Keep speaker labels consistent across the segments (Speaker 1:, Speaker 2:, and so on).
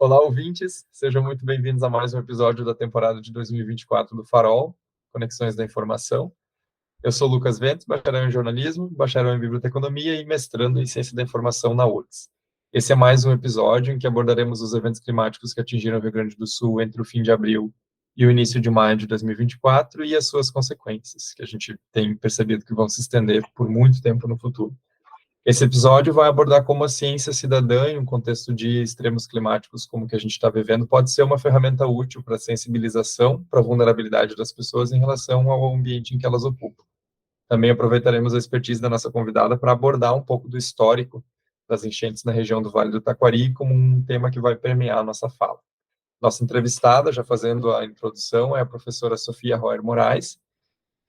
Speaker 1: Olá, ouvintes, sejam muito bem-vindos a mais um episódio da temporada de 2024 do Farol, Conexões da Informação. Eu sou Lucas Ventes, bacharel em jornalismo, bacharel em biblioteconomia e mestrando em ciência da informação na URGS. Esse é mais um episódio em que abordaremos os eventos climáticos que atingiram o Rio Grande do Sul entre o fim de abril e o início de maio de 2024 e as suas consequências, que a gente tem percebido que vão se estender por muito tempo no futuro. Esse episódio vai abordar como a ciência cidadã, em um contexto de extremos climáticos como o que a gente está vivendo, pode ser uma ferramenta útil para a sensibilização para a vulnerabilidade das pessoas em relação ao ambiente em que elas ocupam. Também aproveitaremos a expertise da nossa convidada para abordar um pouco do histórico das enchentes na região do Vale do Taquari, como um tema que vai permear a nossa fala. Nossa entrevistada, já fazendo a introdução, é a professora Sofia Roer Moraes,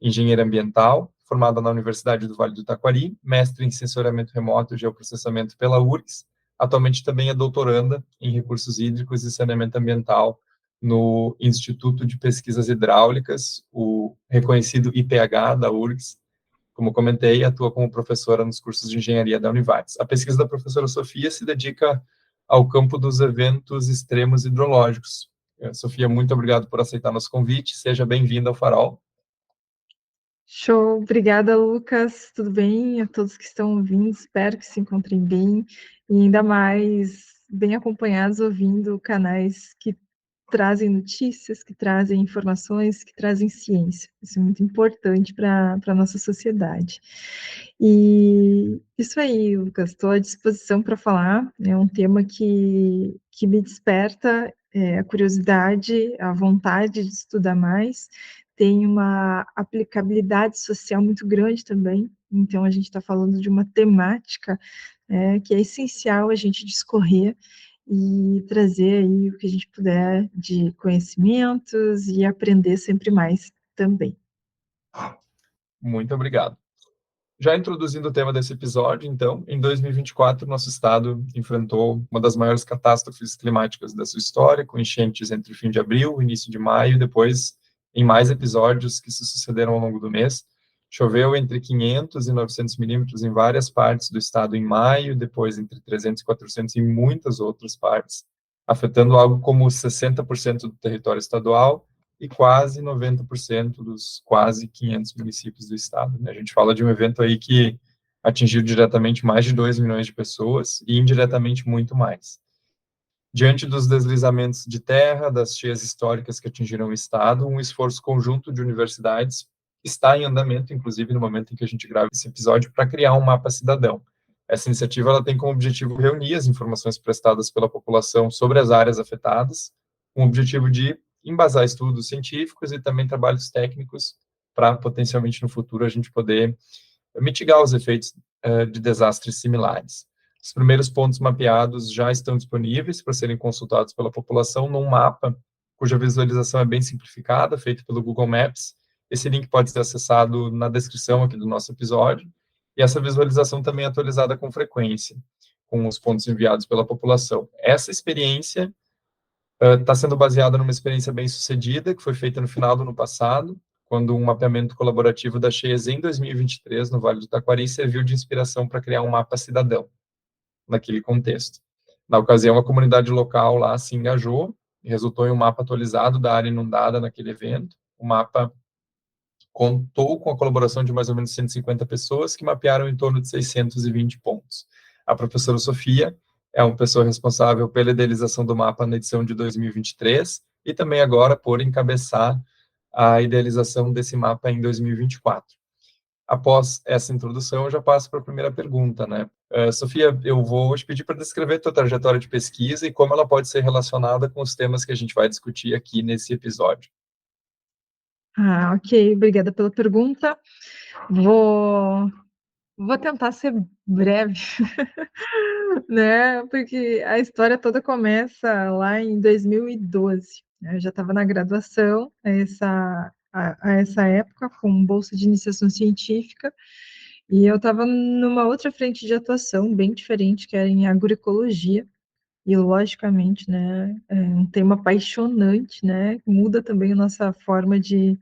Speaker 1: engenheira ambiental, formada na Universidade do Vale do Taquari, mestre em sensoriamento remoto e geoprocessamento pela URGS. Atualmente também é doutoranda em recursos hídricos e saneamento ambiental no Instituto de Pesquisas Hidráulicas, o reconhecido IPH da URGS. Como comentei, atua como professora nos cursos de engenharia da Univates. A pesquisa da professora Sofia se dedica ao campo dos eventos extremos hidrológicos. Sofia, muito obrigado por aceitar nosso convite. Seja bem-vinda ao Farol.
Speaker 2: Show, obrigada, Lucas. Tudo bem? A todos que estão ouvindo, espero que se encontrem bem e ainda mais bem acompanhados, ouvindo canais que trazem notícias, que trazem informações, que trazem ciência. Isso é muito importante para a nossa sociedade. E isso aí, Lucas, estou à disposição para falar. É um tema que me desperta a curiosidade, a vontade de estudar mais. Tem uma aplicabilidade social muito grande também. Então, a gente está falando de uma temática que é essencial a gente discorrer e trazer aí o que a gente puder de conhecimentos e aprender sempre mais também.
Speaker 1: Muito obrigado. Já introduzindo o tema desse episódio, então, em 2024, nosso estado enfrentou uma das maiores catástrofes climáticas da sua história, com enchentes entre o fim de abril e início de maio, e depois em mais episódios que se sucederam ao longo do mês. Choveu entre 500 e 900 milímetros em várias partes do estado em maio, depois entre 300 e 400 em muitas outras partes, afetando algo como 60% do território estadual e quase 90% dos quase 500 municípios do estado. A gente fala de um evento aí que atingiu diretamente mais de 2 milhões de pessoas e indiretamente muito mais. Diante dos deslizamentos de terra, das cheias históricas que atingiram o estado, um esforço conjunto de universidades está em andamento, inclusive no momento em que a gente grava esse episódio, para criar um mapa cidadão. Essa iniciativa ela tem como objetivo reunir as informações prestadas pela população sobre as áreas afetadas, com o objetivo de embasar estudos científicos e também trabalhos técnicos para, potencialmente, no futuro, a gente poder mitigar os efeitos de desastres similares. Os primeiros pontos mapeados já estão disponíveis para serem consultados pela população num mapa cuja visualização é bem simplificada, feito pelo Google Maps. Esse link pode ser acessado na descrição aqui do nosso episódio, e essa visualização também é atualizada com frequência, com os pontos enviados pela população. Essa experiência está sendo baseada numa experiência bem sucedida, que foi feita no final do ano passado, quando um mapeamento colaborativo das cheias em 2023, no Vale do Taquari, serviu de inspiração para criar um mapa cidadão naquele contexto. Na ocasião, a comunidade local lá se engajou e resultou em um mapa atualizado da área inundada naquele evento. O mapa contou com a colaboração de mais ou menos 150 pessoas que mapearam em torno de 620 pontos. A professora Sofia é uma pessoa responsável pela idealização do mapa na edição de 2023 e também agora por encabeçar a idealização desse mapa em 2024. Após essa introdução, eu já passo para a primeira pergunta, né? Sofia, eu vou te pedir para descrever a tua trajetória de pesquisa e como ela pode ser relacionada com os temas que a gente vai discutir aqui nesse episódio.
Speaker 2: Ok, obrigada pela pergunta. Vou tentar ser breve, né? Porque a história toda começa lá em 2012. Eu já estava na graduação a essa época, com bolsa de iniciação científica, e eu estava numa outra frente de atuação bem diferente, que era em agroecologia. E, logicamente, né, é um tema apaixonante, né? Muda também a nossa forma de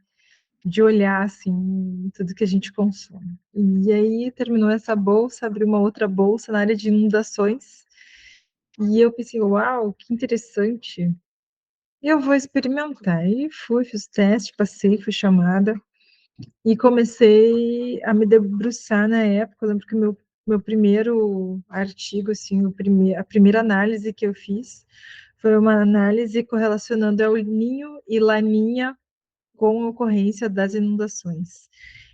Speaker 2: olhar, assim, tudo que a gente consome. E aí terminou essa bolsa, abri uma outra bolsa na área de inundações, E eu pensei: "Uau, que interessante, eu vou experimentar". E fui, fiz o teste, passei, fui chamada e comecei a me debruçar na época. Eu lembro que o meu primeiro artigo, assim, a primeira análise que eu fiz, foi uma análise correlacionando El Niño e Laninha com a ocorrência das inundações.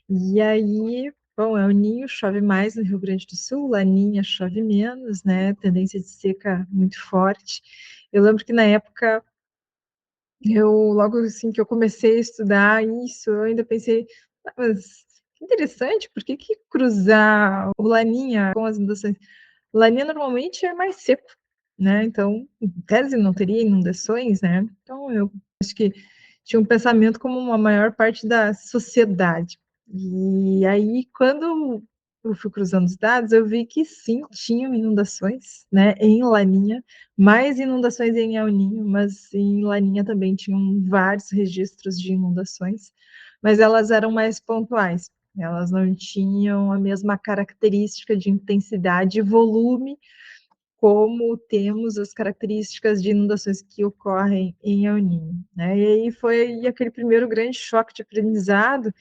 Speaker 2: E aí, bom, El Niño chove mais no Rio Grande do Sul, Laninha chove menos, né, tendência de seca muito forte. Eu lembro que na época logo assim que eu comecei a estudar isso, eu ainda pensei: "Ah, mas que interessante, por que que cruzar o Laninha com as inundações?". Laninha normalmente é mais seco, né, então, em tese não teria inundações, né, então eu acho que tinha um pensamento como a maior parte da sociedade. E aí quando eu fui cruzando os dados, eu vi que sim, tinham inundações, né, em Laninha, mais inundações em El Niño, mas em Laninha também tinham vários registros de inundações, mas elas eram mais pontuais. Elas não tinham a mesma característica de intensidade e volume, como temos as características de inundações que ocorrem em El Niño, né. E aí foi aquele primeiro grande choque de aprendizado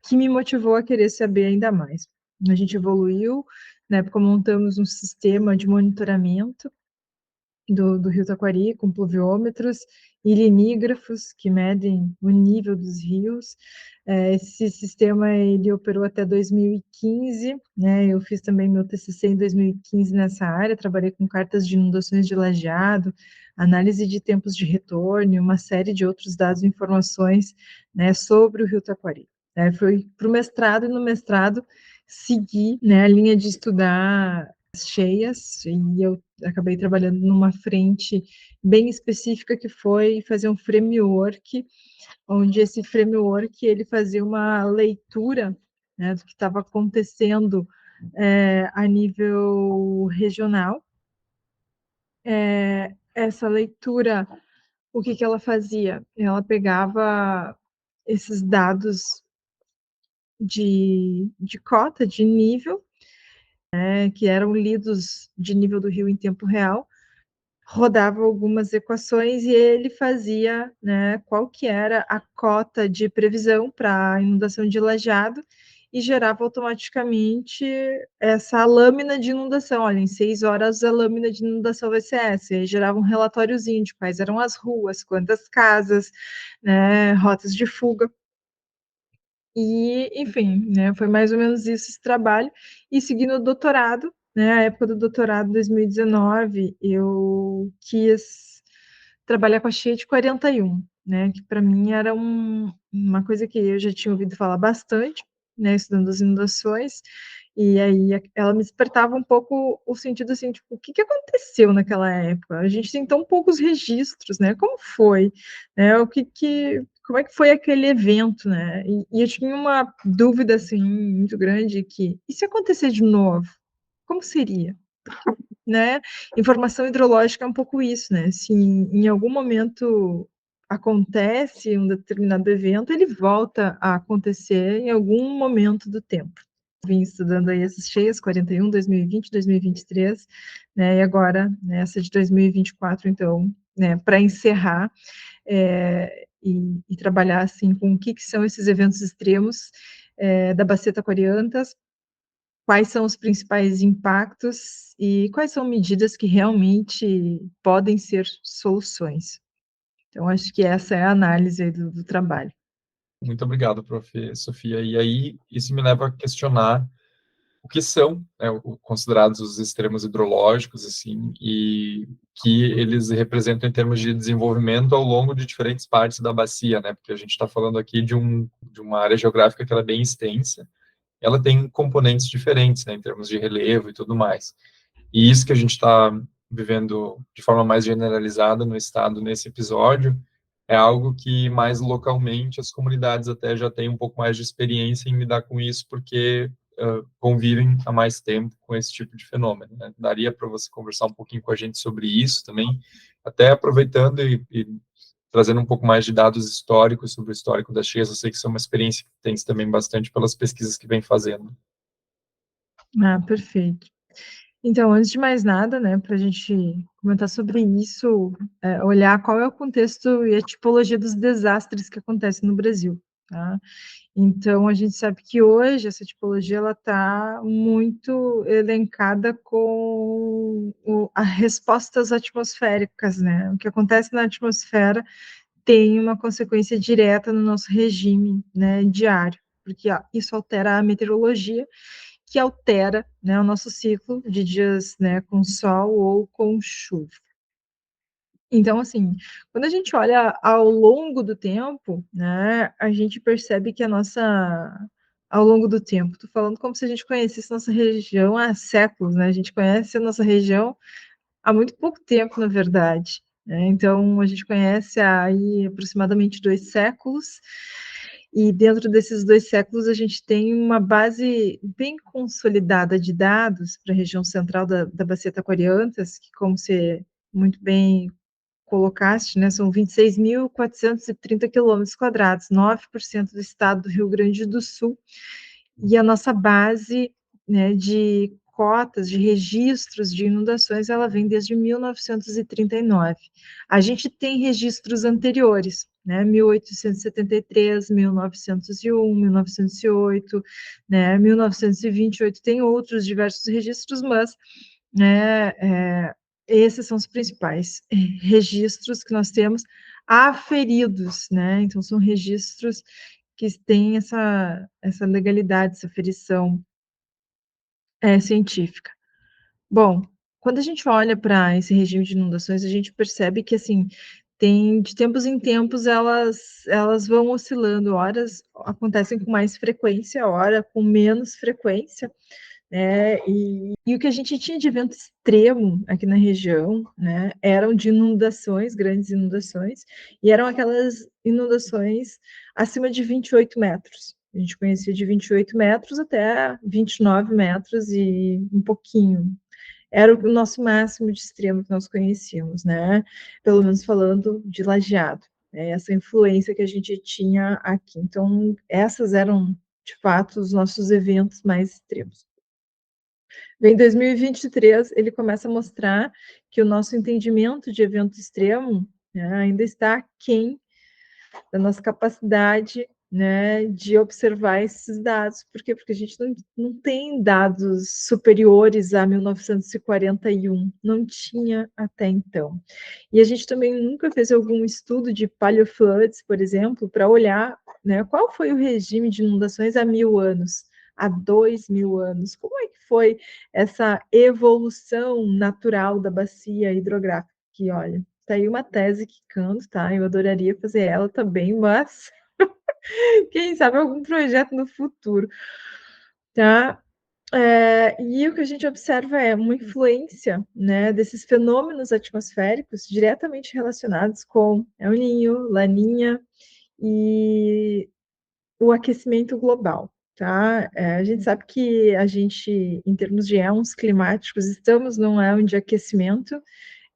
Speaker 2: que me motivou a querer saber ainda mais. A gente evoluiu, na época montamos um sistema de monitoramento do rio Taquari, com pluviômetros e limígrafos que medem o nível dos rios. Esse sistema ele operou até 2015, né, eu fiz também meu TCC em 2015 nessa área, trabalhei com cartas de inundações de lajeado, análise de tempos de retorno e uma série de outros dados e informações, né, sobre o rio Taquari. Foi para o mestrado, e no mestrado segui, né, a linha de estudar cheias, e eu acabei trabalhando numa frente bem específica, que foi fazer um framework, onde esse framework ele fazia uma leitura, né, do que estava acontecendo a nível regional. Essa leitura, o que que ela fazia? Ela pegava esses dados de cota, de nível, né, que eram lidos de nível do rio em tempo real, rodava algumas equações e ele fazia, né, qual que era a cota de previsão para inundação de lajeado e gerava automaticamente essa lâmina de inundação. Olha, em 6 horas a lâmina de inundação vai ser essa, e aí gerava um relatóriozinho de quais eram as ruas, quantas casas, né, rotas de fuga. E, enfim, né, foi mais ou menos isso, esse trabalho. E seguindo o doutorado, né, a época do doutorado, 2019, eu quis trabalhar com a cheia de 41, né, que para mim era uma coisa que eu já tinha ouvido falar bastante, né, estudando as inundações, e aí ela me despertava um pouco o sentido assim, tipo, o que que aconteceu naquela época? A gente tem tão poucos registros, né, como foi? Né, como é que foi aquele evento, né? E eu tinha uma dúvida, assim, muito grande que: "E se acontecer de novo, como seria?", né? Informação hidrológica é um pouco isso, né, se em algum momento acontece um determinado evento, ele volta a acontecer em algum momento do tempo. Vim estudando aí essas cheias, 41, 2020, 2023, né, e agora nessa de 2024, então, né, para encerrar, e trabalhar assim com o que, que são esses eventos extremos da bacia Taquariantas, quais são os principais impactos e quais são medidas que realmente podem ser soluções. Então, acho que essa é a análise do trabalho.
Speaker 1: Muito obrigado, prof. Sofia. E aí, isso me leva a questionar o que são, né, considerados os extremos hidrológicos, assim, e que eles representam em termos de desenvolvimento ao longo de diferentes partes da bacia, né, porque a gente está falando aqui de uma área geográfica que ela é bem extensa, ela tem componentes diferentes, né, em termos de relevo e tudo mais. E isso que a gente está vivendo de forma mais generalizada no estado nesse episódio é algo que mais localmente as comunidades até já têm um pouco mais de experiência em lidar com isso, porque convivem há mais tempo com esse tipo de fenômeno, né? Daria para você conversar um pouquinho com a gente sobre isso também, até aproveitando e trazendo um pouco mais de dados históricos sobre o histórico das cheias. Eu sei que isso é uma experiência que tem também bastante pelas pesquisas que vem fazendo.
Speaker 2: Ah, perfeito. Então, antes de mais nada, né, para a gente comentar sobre isso, olhar qual é o contexto e a tipologia dos desastres que acontecem no Brasil, tá? Então, a gente sabe que hoje essa tipologia ela está muito elencada com as respostas atmosféricas, né? O que acontece na atmosfera tem uma consequência direta no nosso regime, né, diário, porque isso altera a meteorologia, que altera, né, o nosso ciclo de dias, né, com sol ou com chuva. Então, assim, quando a gente olha ao longo do tempo, né, a gente percebe que a nossa ao longo do tempo, tô falando como se a gente conhecesse nossa região há séculos, né, a gente conhece a nossa região há muito pouco tempo, na verdade, né, então a gente conhece há aí aproximadamente 2 séculos, e dentro desses 2 séculos a gente tem uma base bem consolidada de dados para a região central da Bacia Taquariantas, que como você muito bem colocaste, né, são 26.430 quilômetros quadrados, 9% do estado do Rio Grande do Sul, e a nossa base, né, de cotas, de registros de inundações, ela vem desde 1939. A gente tem registros anteriores, né, 1873, 1901, 1908, né, 1928, tem outros diversos registros, mas, né, esses são os principais registros que nós temos aferidos, né, então são registros que têm essa legalidade, essa aferição científica. Bom, quando a gente olha para esse regime de inundações, a gente percebe que, assim, tem de tempos em tempos elas vão oscilando, horas acontecem com mais frequência, hora com menos frequência, né, e o que a gente tinha de evento extremo aqui na região, né, eram de inundações, grandes inundações, e eram aquelas inundações acima de 28 metros. A gente conhecia de 28 metros até 29 metros e um pouquinho. Era o nosso máximo de extremo que nós conhecíamos, né, pelo menos falando de Lajeado, essa influência que a gente tinha aqui. Então, essas eram, de fato, os nossos eventos mais extremos. Vem 2023, ele começa a mostrar que o nosso entendimento de evento extremo, né, ainda está aquém da nossa capacidade, né, de observar esses dados. Por quê? Porque a gente não tem dados superiores a 1941, não tinha até então. E a gente também nunca fez algum estudo de paleofloods, por exemplo, para olhar, né, qual foi o regime de inundações há 1000 anos, há 2000 anos, como é que foi essa evolução natural da bacia hidrográfica, que olha, tá aí uma tese quicando, tá? Eu adoraria fazer ela também, mas quem sabe algum projeto no futuro, tá? E o que a gente observa é uma influência, né, desses fenômenos atmosféricos diretamente relacionados com El Niño, Laninha e o aquecimento global, tá? A gente sabe que a gente, em termos de éons climáticos, estamos num éon de aquecimento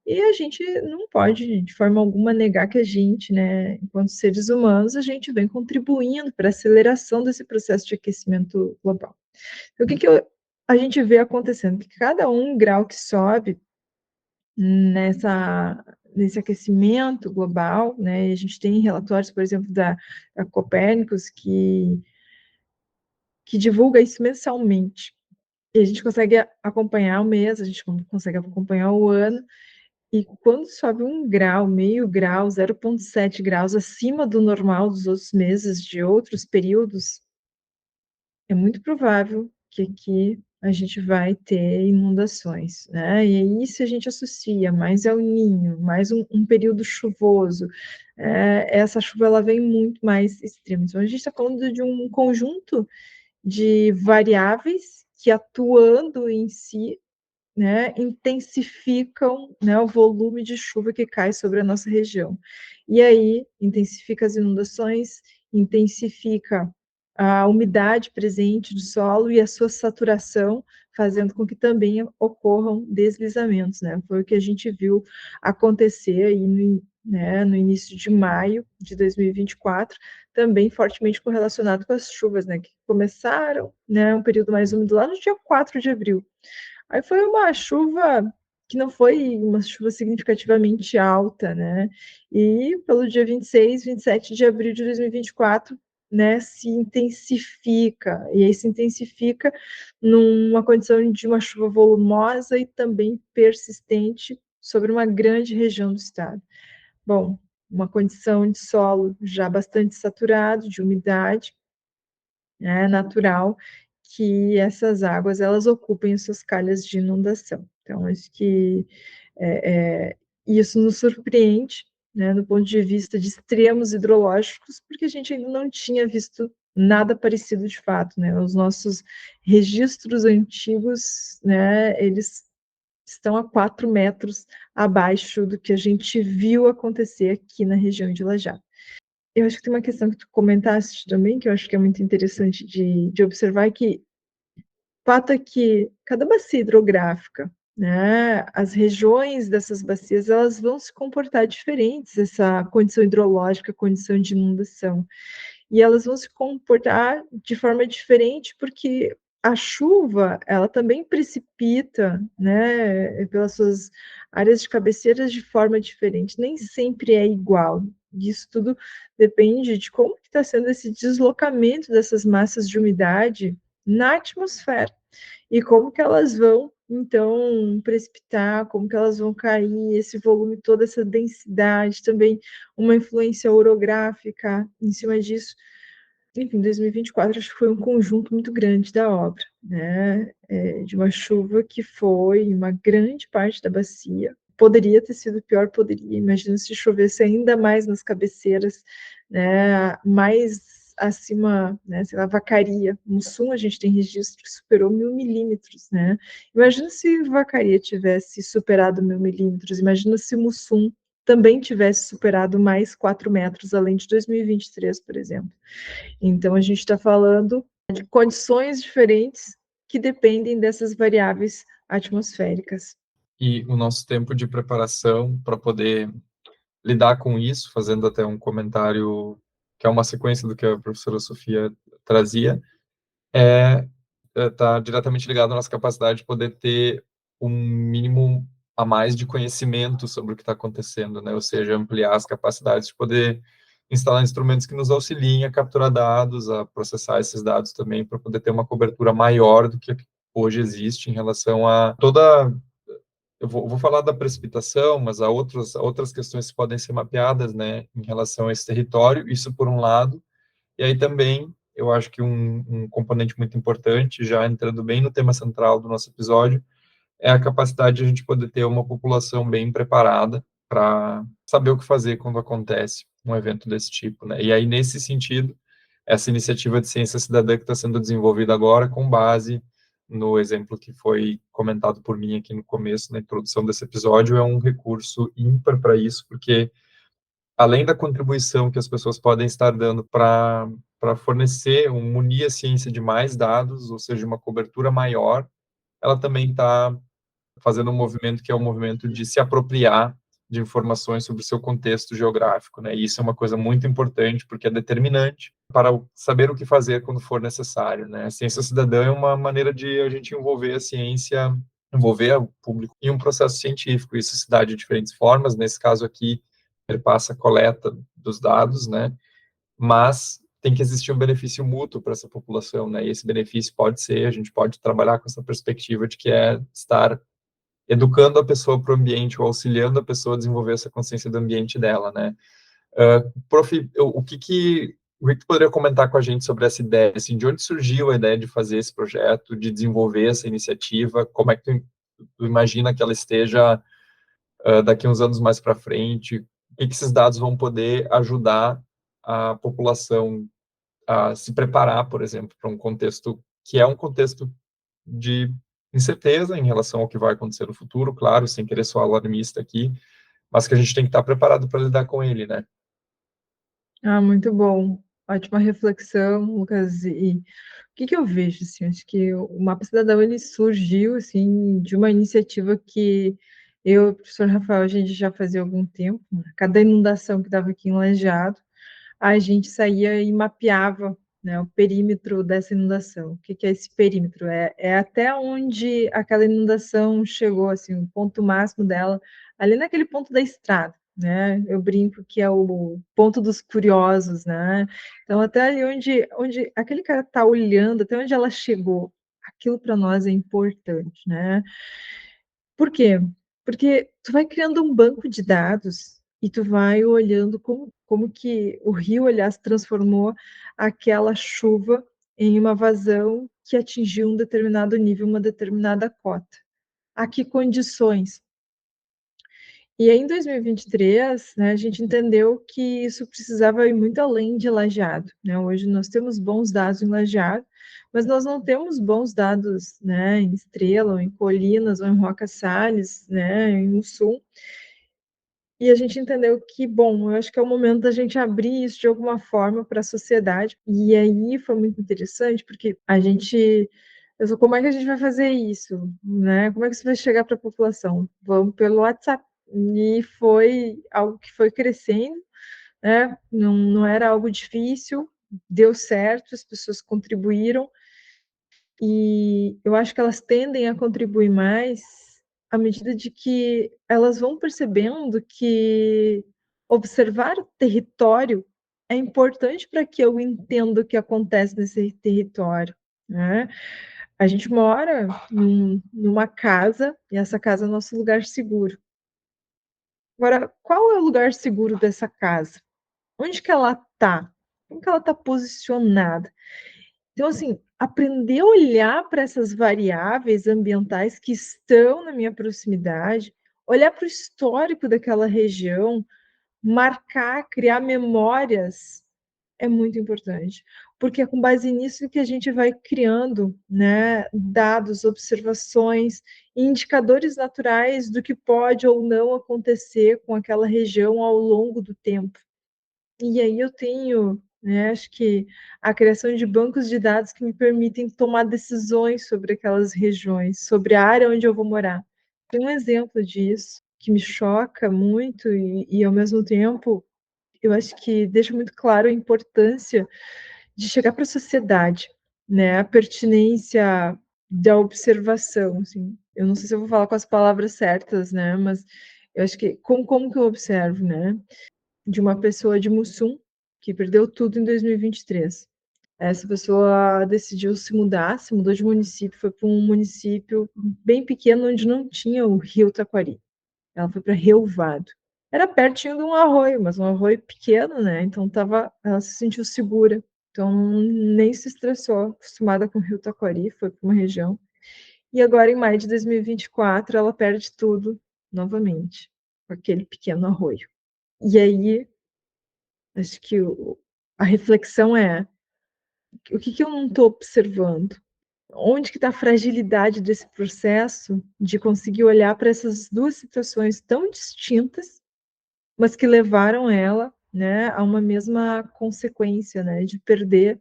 Speaker 2: e a gente não pode, de forma alguma, negar que a gente, né, enquanto seres humanos, a gente vem contribuindo para a aceleração desse processo de aquecimento global. Então, o que a gente vê acontecendo? Que cada 1 grau que sobe nesse aquecimento global, né, e a gente tem relatórios, por exemplo, da Copérnicos, que divulga isso mensalmente. E a gente consegue acompanhar o mês, a gente consegue acompanhar o ano, e quando sobe 1 grau, meio grau, 0,7 graus acima do normal dos outros meses de outros períodos, é muito provável que aqui a gente vai ter inundações, né? E aí, se a gente associa mais El Niño, mais um período chuvoso, essa chuva ela vem muito mais extrema. Então, a gente está falando de um conjunto de variáveis que, atuando em si, né, intensificam, né, o volume de chuva que cai sobre a nossa região. E aí, intensifica as inundações, intensifica a umidade presente do solo e a sua saturação, fazendo com que também ocorram deslizamentos, né? Foi o que a gente viu acontecer aí no início de maio de 2024, também fortemente correlacionado com as chuvas, né, que começaram, né, um período mais úmido lá no dia 4 de abril. Aí foi uma chuva que não foi uma chuva significativamente alta, né? E pelo dia 26, 27 de abril de 2024, né, se intensifica, e aí se intensifica numa condição de uma chuva volumosa e também persistente sobre uma grande região do estado. Bom, uma condição de solo já bastante saturado, de umidade, né, natural, que essas águas elas ocupem as suas calhas de inundação. Então, acho que isso nos surpreende, né, do ponto de vista de extremos hidrológicos, porque a gente ainda não tinha visto nada parecido de fato, né? Os nossos registros antigos, né, eles estão a 4 metros abaixo do que a gente viu acontecer aqui na região de Lajado. Eu acho que tem uma questão que tu comentaste também, que eu acho que é muito interessante de observar, que o fato é que cada bacia hidrográfica, né, as regiões dessas bacias, elas vão se comportar diferentes, essa condição hidrológica, condição de inundação. E elas vão se comportar de forma diferente, porque a chuva, ela também precipita, né, pelas suas áreas de cabeceiras de forma diferente, nem sempre é igual. Isso tudo depende de como que está sendo esse deslocamento dessas massas de umidade na atmosfera e como que elas vão, então, precipitar, como que elas vão cair, esse volume, toda essa densidade, também uma influência orográfica em cima disso. Enfim, 2024 acho que foi um conjunto muito grande da obra, né? De uma chuva que foi em uma grande parte da bacia. Poderia ter sido pior, poderia. Imagina se chovesse ainda mais nas cabeceiras, né? Mais acima, né? Sei lá, Vacaria. Mussum a gente tem registro que superou 1.000 milímetros, né? Imagina se Vacaria tivesse superado 1.000 milímetros. Imagina se Mussum também tivesse superado mais 4 metros, além de 2023, por exemplo. Então, a gente está falando de condições diferentes que dependem dessas variáveis atmosféricas.
Speaker 1: E o nosso tempo de preparação para poder lidar com isso, fazendo até um comentário que é uma sequência do que a professora Sofia trazia, está diretamente ligado à nossa capacidade de poder ter um mínimo a mais de conhecimento sobre o que está acontecendo, né? Ou seja, ampliar as capacidades de poder instalar instrumentos que nos auxiliem a capturar dados, a processar esses dados também, para poder ter uma cobertura maior do que hoje existe em relação a toda. Eu vou falar da precipitação, mas há outras questões que podem ser mapeadas, né, em relação a esse território, isso por um lado, e aí também, eu acho que um componente muito importante, já entrando bem no tema central do nosso episódio, é a capacidade de a gente poder ter uma população bem preparada para saber o que fazer quando acontece um evento desse tipo, né? E aí, nesse sentido, essa iniciativa de ciência cidadã que está sendo desenvolvida agora, com base no exemplo que foi comentado por mim aqui no começo, na introdução desse episódio, é um recurso ímpar para isso, porque além da contribuição que as pessoas podem estar dando para fornecer, munir a ciência de mais dados, ou seja, uma cobertura maior, ela também está fazendo um movimento que é o movimento de se apropriar de informações sobre o seu contexto geográfico, né? E isso é uma coisa muito importante porque é determinante para saber o que fazer quando for necessário, né? A ciência cidadã é uma maneira de a gente envolver a ciência, envolver o público em um processo científico. Isso se dá de diferentes formas. Nesse caso aqui, ele passa a coleta dos dados, né? Mas tem que existir um benefício mútuo para essa população, né? E esse benefício pode ser, a gente pode trabalhar com essa perspectiva de que é estar educando a pessoa para o ambiente ou auxiliando a pessoa a desenvolver essa consciência do ambiente dela, né? Prof, o que tu poderia comentar com a gente sobre essa ideia? Assim, de onde surgiu a ideia de fazer esse projeto, de desenvolver essa iniciativa? Como é que tu imagina que ela esteja daqui uns anos mais para frente? O que esses dados vão poder ajudar a população a se preparar, por exemplo, para um contexto que é um contexto de incerteza em relação ao que vai acontecer no futuro, claro, sem querer soar alarmista aqui, mas que a gente tem que estar preparado para lidar com ele, né?
Speaker 2: Ah, muito bom. Ótima reflexão, Lucas. E o que eu vejo, assim, acho que o Mapa Cidadão, ele surgiu, assim, de uma iniciativa que eu e o professor Rafael, a gente já fazia há algum tempo, né? Cada inundação que dava aqui em Lajeado, a gente saía e mapeava, né, o perímetro dessa inundação. O que é esse perímetro? É até onde aquela inundação chegou, assim, o ponto máximo dela, ali naquele ponto da estrada, né? Eu brinco que é o ponto dos curiosos, né? Então, até ali onde aquele cara está olhando, até onde ela chegou, aquilo para nós é importante, né? Por quê? Porque tu vai criando um banco de dados e tu vai olhando como que o rio, aliás, transformou aquela chuva em uma vazão que atingiu um determinado nível, uma determinada cota. A que condições? E aí, em 2023, né, a gente entendeu que isso precisava ir muito além de lajeado, né? Hoje nós temos bons dados em lajeado, mas nós não temos bons dados, né, em Estrela, ou em Colinas, ou em Roca Salles, né, em Mussum. E a gente entendeu que, bom, eu acho que é o momento da gente abrir isso de alguma forma para a sociedade. E aí foi muito interessante, porque a gente pensou, como é que a gente vai fazer isso, né? Como é que isso vai chegar para a população? Vamos pelo WhatsApp. E foi algo que foi crescendo, né? Não era algo difícil, deu certo, as pessoas contribuíram. E eu acho que elas tendem a contribuir mais à medida de que elas vão percebendo que observar o território é importante para que eu entenda o que acontece nesse território, né? A gente mora numa casa, e essa casa é o nosso lugar seguro. Agora, qual é o lugar seguro dessa casa? Onde que ela está? Como que ela está posicionada? Então, assim, aprender a olhar para essas variáveis ambientais que estão na minha proximidade, olhar para o histórico daquela região, marcar, criar memórias é muito importante, porque é com base nisso que a gente vai criando, né, dados, observações, indicadores naturais do que pode ou não acontecer com aquela região ao longo do tempo. E aí eu tenho, né, acho que a criação de bancos de dados que me permitem tomar decisões sobre aquelas regiões, sobre a área onde eu vou morar. Tem um exemplo disso que me choca muito e ao mesmo tempo, eu acho que deixa muito claro a importância de chegar para a sociedade, né, a pertinência da observação, assim. Eu não sei se eu vou falar com as palavras certas, né, mas eu acho que como que eu observo, né? De uma pessoa de Mussum, que perdeu tudo em 2023. Essa pessoa decidiu se mudou de município, foi para um município bem pequeno, onde não tinha o rio Taquari. Ela foi para Relvado. Era pertinho de um arroio, mas um arroio pequeno, né? Então ela se sentiu segura. Então nem se estressou, acostumada com o rio Taquari, foi para uma região. E agora, em maio de 2024, ela perde tudo novamente, com aquele pequeno arroio. E aí acho que a reflexão é: o que eu não estou observando? Onde que está a fragilidade desse processo de conseguir olhar para essas duas situações tão distintas, mas que levaram ela, né, a uma mesma consequência, né, de perder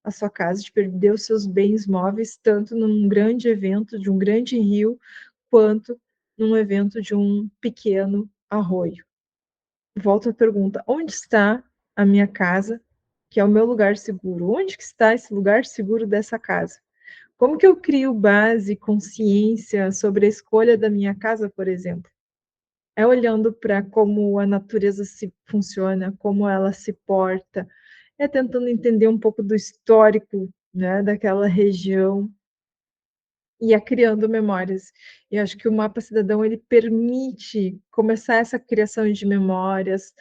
Speaker 2: a sua casa, de perder os seus bens móveis, tanto num grande evento de um grande rio, quanto num evento de um pequeno arroio. Volto à pergunta: onde está a minha casa, que é o meu lugar seguro? Onde que está esse lugar seguro dessa casa? Como que eu crio base, consciência sobre a escolha da minha casa, por exemplo? É olhando para como a natureza se funciona, como ela se porta, é tentando entender um pouco do histórico, né, daquela região, e é criando memórias. E acho que o Mapa Cidadão ele permite começar essa criação de memórias,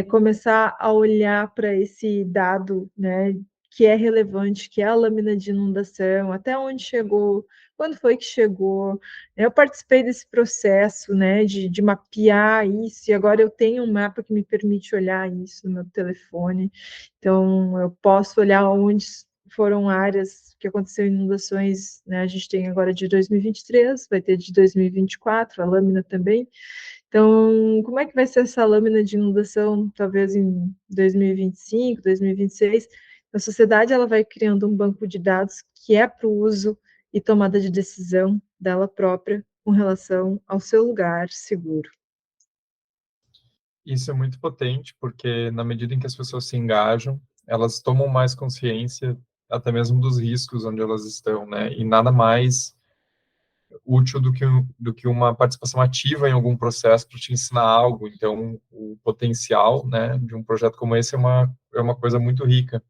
Speaker 2: começar a olhar para esse dado, né, que é relevante, que é a lâmina de inundação, até onde chegou, quando foi que chegou. Eu participei desse processo, né, de mapear isso, e agora eu tenho um mapa que me permite olhar isso no meu telefone. Então, eu posso olhar onde foram áreas que aconteceram inundações, né, a gente tem agora de 2023, vai ter de 2024, a lâmina também. Então, como é que vai ser essa lâmina de inundação, talvez em 2025, 2026? A sociedade ela vai criando um banco de dados que é para o uso e tomada de decisão dela própria com relação ao seu lugar seguro.
Speaker 1: Isso é muito potente, porque na medida em que as pessoas se engajam, elas tomam mais consciência até mesmo dos riscos onde elas estão, né? E nada mais útil do que uma participação ativa em algum processo para te ensinar algo. Então, o potencial, né, de um projeto como esse é uma coisa muito rica.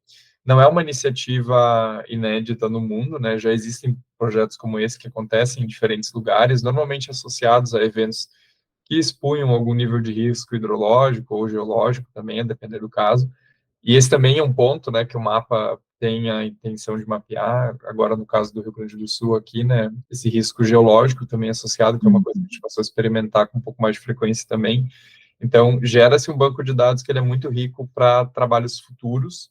Speaker 1: Não é uma iniciativa inédita no mundo, né? Já existem projetos como esse que acontecem em diferentes lugares, normalmente associados a eventos que expunham algum nível de risco hidrológico ou geológico também, a depender do caso. E esse também é um ponto, né, que o mapa tem a intenção de mapear, agora no caso do Rio Grande do Sul aqui, né, esse risco geológico também associado, que é uma coisa que a gente passou a experimentar com um pouco mais de frequência também. Então, gera-se um banco de dados que ele é muito rico para trabalhos futuros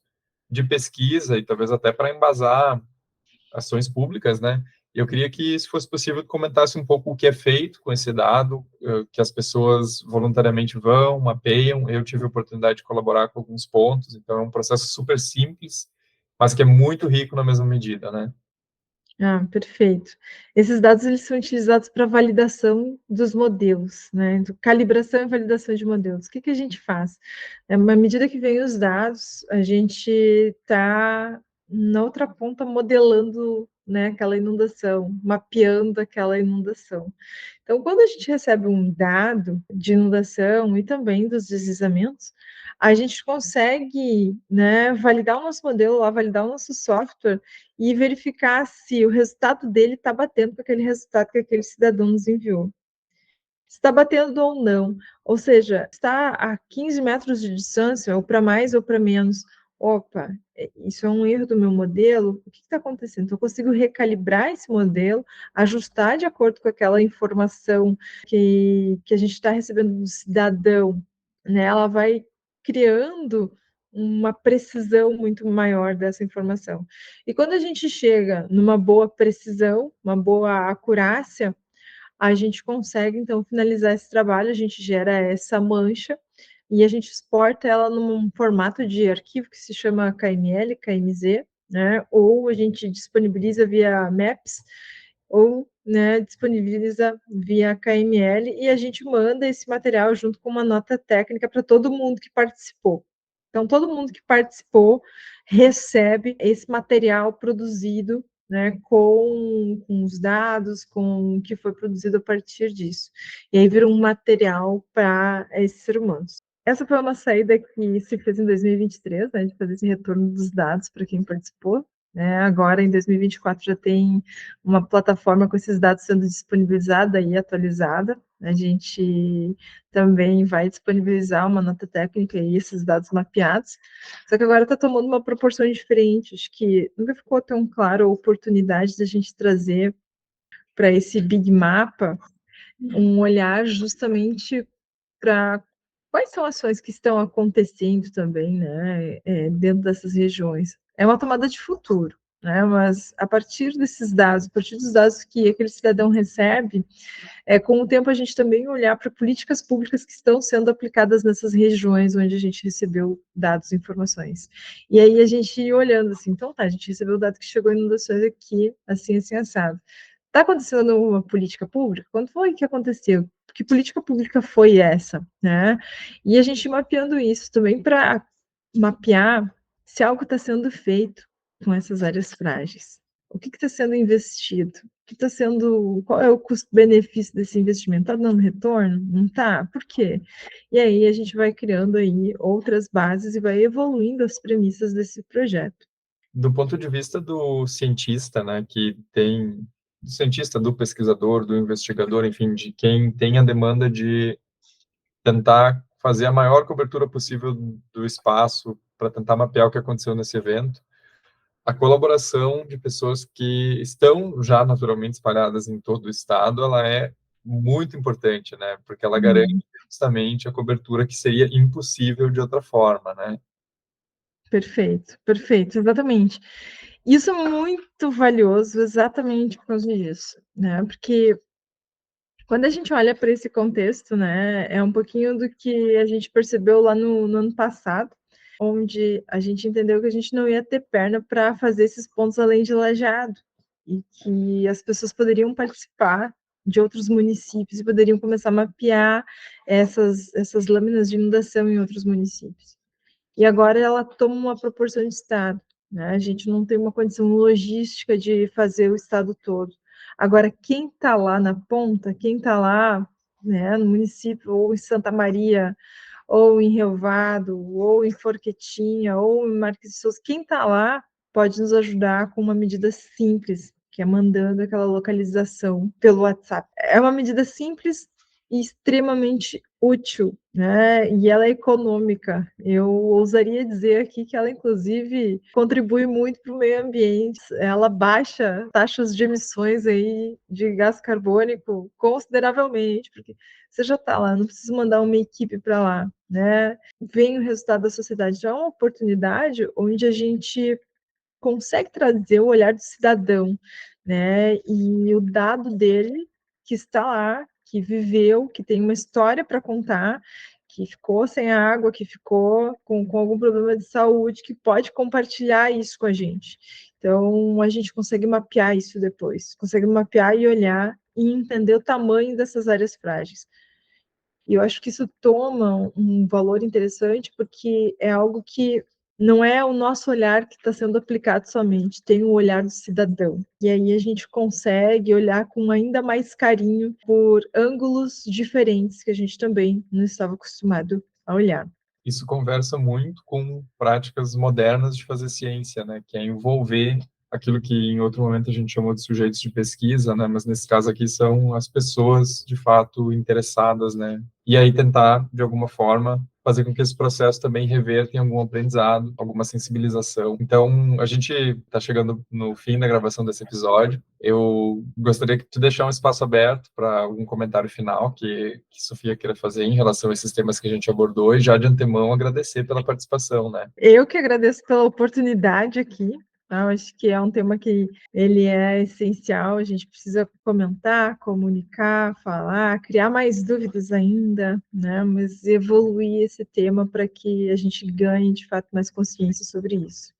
Speaker 1: de pesquisa e talvez até para embasar ações públicas, né? E eu queria que, se fosse possível, comentasse um pouco o que é feito com esse dado, que as pessoas voluntariamente vão, mapeiam. Eu tive a oportunidade de colaborar com alguns pontos, então é um processo super simples, mas que é muito rico na mesma medida, né?
Speaker 2: Ah, perfeito. Esses dados eles são utilizados para validação dos modelos, né, calibração e validação de modelos. O que que a gente faz? À medida que vem os dados, a gente está na outra ponta modelando, né, aquela inundação, mapeando aquela inundação. Então, quando a gente recebe um dado de inundação e também dos deslizamentos, a gente consegue, né, validar o nosso modelo lá, validar o nosso software e verificar se o resultado dele está batendo com aquele resultado que aquele cidadão nos enviou. Se está batendo ou não, ou seja, está a 15 metros de distância, ou para mais ou para menos. Opa, isso é um erro do meu modelo, o que está acontecendo? Então, eu consigo recalibrar esse modelo, ajustar de acordo com aquela informação que a gente está recebendo do cidadão, né? Ela vai criando uma precisão muito maior dessa informação. E quando a gente chega numa boa precisão, uma boa acurácia, a gente consegue então finalizar esse trabalho, a gente gera essa mancha e a gente exporta ela num formato de arquivo que se chama KML, KMZ, né? Ou a gente disponibiliza via Maps, ou, né, disponibiliza via KML e a gente manda esse material junto com uma nota técnica para todo mundo que participou. Então, todo mundo que participou recebe esse material produzido, né, com os dados, com o que foi produzido a partir disso. E aí vira um material para esses ser humanos. Essa foi uma saída que se fez em 2023, né, de fazer esse retorno dos dados para quem participou. Né? Agora, em 2024, já tem uma plataforma com esses dados sendo disponibilizada e atualizada. A gente também vai disponibilizar uma nota técnica e esses dados mapeados. Só que agora está tomando uma proporção diferente. Acho que nunca ficou tão claro a oportunidade da gente trazer para esse Big Mapa um olhar justamente para quais são ações que estão acontecendo também, né, dentro dessas regiões. É uma tomada de futuro, né, mas a partir desses dados, a partir dos dados que aquele cidadão recebe, com o tempo a gente também olhar para políticas públicas que estão sendo aplicadas nessas regiões onde a gente recebeu dados e informações. E aí a gente ir olhando assim, então tá, a gente recebeu o dado que chegou em inundações aqui, assim, assado. Está acontecendo uma política pública? Quando foi que aconteceu? Que política pública foi essa, né? E a gente mapeando isso também para mapear se algo está sendo feito com essas áreas frágeis. O que está sendo investido? O que está sendo? Qual é o custo-benefício desse investimento? Está dando retorno? Não está? Por quê? E aí a gente vai criando aí outras bases e vai evoluindo as premissas desse projeto.
Speaker 1: Do ponto de vista do cientista, né, que tem do cientista, do pesquisador, do investigador, enfim, de quem tem a demanda de tentar fazer a maior cobertura possível do espaço para tentar mapear o que aconteceu nesse evento. A colaboração de pessoas que estão já naturalmente espalhadas em todo o estado, ela é muito importante, né? Porque ela garante justamente a cobertura que seria impossível de outra forma, né?
Speaker 2: Perfeito, perfeito, exatamente. Isso é muito valioso exatamente por causa disso, né? Porque quando a gente olha para esse contexto, né, é um pouquinho do que a gente percebeu lá no ano passado, onde a gente entendeu que a gente não ia ter perna para fazer esses pontos além de Lajeado, e que as pessoas poderiam participar de outros municípios e poderiam começar a mapear essas lâminas de inundação em outros municípios. e agora ela toma uma proporção de estado, né? A gente não tem uma condição logística de fazer o estado todo. Agora, quem está lá na ponta, quem está lá, né, no município, ou em Santa Maria, ou em Rio Vado, ou em Forquetinha, ou em Marques de Souza, quem está lá pode nos ajudar com uma medida simples, que é mandando aquela localização pelo WhatsApp. É uma medida simples e extremamente útil, né? E ela é econômica. Eu ousaria dizer aqui que ela, inclusive, contribui muito para o meio ambiente. Ela baixa taxas de emissões aí de gás carbônico consideravelmente, porque você já está lá, não precisa mandar uma equipe para lá, né? Vem o resultado da sociedade. Já é uma oportunidade onde a gente consegue trazer o olhar do cidadão, né? E o dado dele que está lá, que viveu, que tem uma história para contar, que ficou sem água, que ficou com algum problema de saúde, que pode compartilhar isso com a gente. Então, a gente consegue mapear isso depois, consegue mapear e olhar e entender o tamanho dessas áreas frágeis. E eu acho que isso toma um valor interessante, porque é algo que não é o nosso olhar que está sendo aplicado somente, tem o olhar do cidadão. E aí a gente consegue olhar com ainda mais carinho por ângulos diferentes que a gente também não estava acostumado a olhar.
Speaker 1: Isso conversa muito com práticas modernas de fazer ciência, né? Que é envolver aquilo que em outro momento a gente chamou de sujeitos de pesquisa, né? Mas nesse caso aqui são as pessoas de fato interessadas, né? E aí tentar de alguma forma fazer com que esse processo também reverta em algum aprendizado, alguma sensibilização. Então, a gente está chegando no fim da gravação desse episódio. Eu gostaria de deixar um espaço aberto para algum comentário final que Sofia queira fazer em relação a esses temas que a gente abordou e já de antemão agradecer pela participação, né?
Speaker 2: Eu que agradeço pela oportunidade aqui. Eu acho que é um tema que ele é essencial, a gente precisa comentar, comunicar, falar, criar mais dúvidas ainda, né? Mas evoluir esse tema para que a gente ganhe, de fato, mais consciência sobre isso.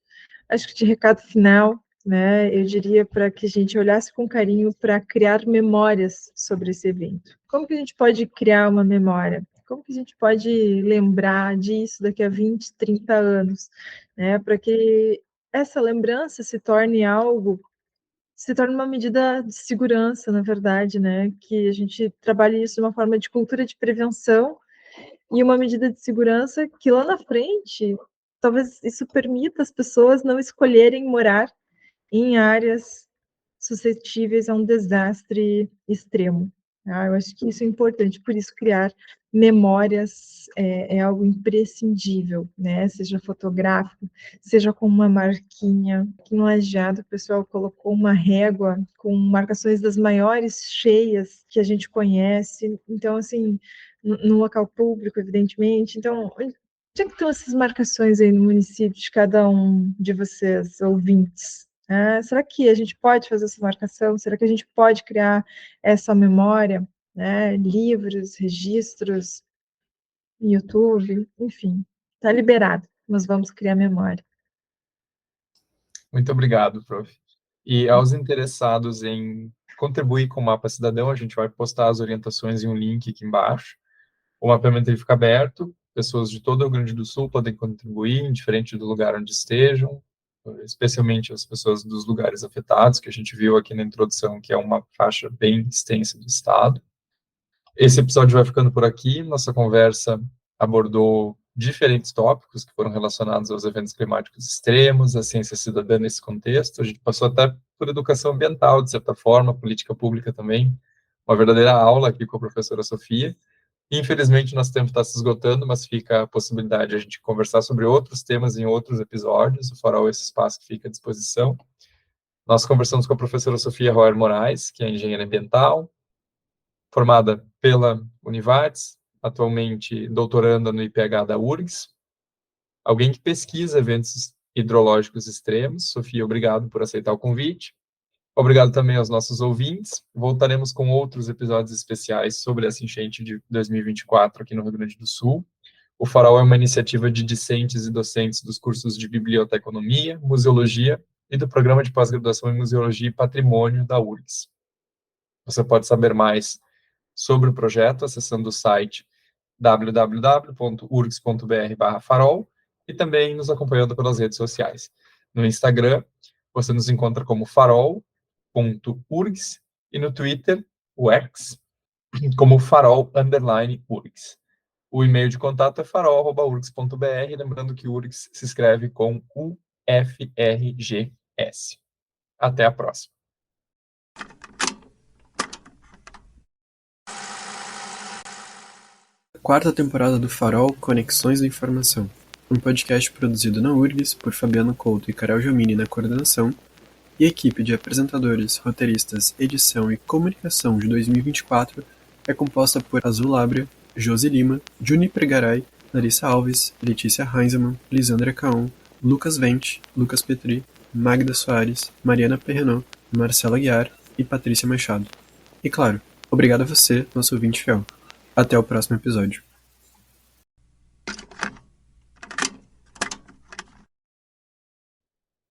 Speaker 2: Acho que de recado final, né, eu diria para que a gente olhasse com carinho para criar memórias sobre esse evento. Como que a gente pode criar uma memória? Como que a gente pode lembrar disso daqui a 20, 30 anos, né, para que essa lembrança se torne algo, se torne uma medida de segurança, na verdade, né, que a gente trabalhe isso de uma forma de cultura de prevenção e uma medida de segurança que lá na frente, talvez isso permita as pessoas não escolherem morar em áreas suscetíveis a um desastre extremo. Eu acho que isso é importante, por isso criar memórias é algo imprescindível, né? Seja fotográfico, seja com uma marquinha. Aqui no Lajeado, o pessoal colocou uma régua com marcações das maiores cheias que a gente conhece. Então, assim, no local público, evidentemente. Então, onde é que estão essas marcações aí no município de cada um de vocês, ouvintes? Será que a gente pode fazer essa marcação? Será que a gente pode criar essa memória? Né? Livros, registros, YouTube, enfim, está liberado, mas vamos criar memória.
Speaker 1: Muito obrigado, prof. E aos interessados em contribuir com o Mapa Cidadão, a gente vai postar as orientações em um link aqui embaixo. O mapeamento ele fica aberto, pessoas de todo o Rio Grande do Sul podem contribuir, indiferente do lugar onde estejam, especialmente as pessoas dos lugares afetados, que a gente viu aqui na introdução, que é uma faixa bem extensa do estado. Esse episódio vai ficando por aqui. Nossa conversa abordou diferentes tópicos que foram relacionados aos eventos climáticos extremos, à ciência cidadã nesse contexto. A gente passou até por educação ambiental, de certa forma, política pública também. Uma verdadeira aula aqui com a professora Sofia. Infelizmente, nosso tempo está se esgotando, mas fica a possibilidade de a gente conversar sobre outros temas em outros episódios. O Farol é esse espaço que fica à disposição. Nós conversamos com a professora Sofia Roer Moraes, que é engenheira ambiental, formada pela Univates, atualmente doutoranda no IPH da URGS, alguém que pesquisa eventos hidrológicos extremos. Sofia, obrigado por aceitar o convite. Obrigado também aos nossos ouvintes. Voltaremos com outros episódios especiais sobre essa enchente de 2024 aqui no Rio Grande do Sul. O Farol é uma iniciativa de discentes e docentes dos cursos de Biblioteconomia, Museologia e do Programa de Pós-Graduação em Museologia e Patrimônio da URGS. Você pode saber mais sobre o projeto acessando o site www.urgs.br/farol e também nos acompanhando pelas redes sociais. No Instagram, você nos encontra como farol.urgs e no Twitter, o X, como farol_urgs. O e-mail de contato é farol@urgs.br, lembrando que URGS se escreve com UFRGS. Até a próxima.
Speaker 3: Quarta temporada do Farol Conexões da Informação, um podcast produzido na URGS por Fabiano Couto e Carol Giomini na coordenação, e a equipe de apresentadores, roteiristas, edição e comunicação de 2024 é composta por Azul Lábrea, Josi Lima, Juniper Garay, Larissa Alves, Letícia Heinzemann, Lisandra Caon, Lucas Vente, Lucas Petri, Magda Soares, Mariana Perrenot, Marcela Guiar e Patrícia Machado. E claro, obrigado a você, nosso ouvinte fiel. Até o próximo episódio.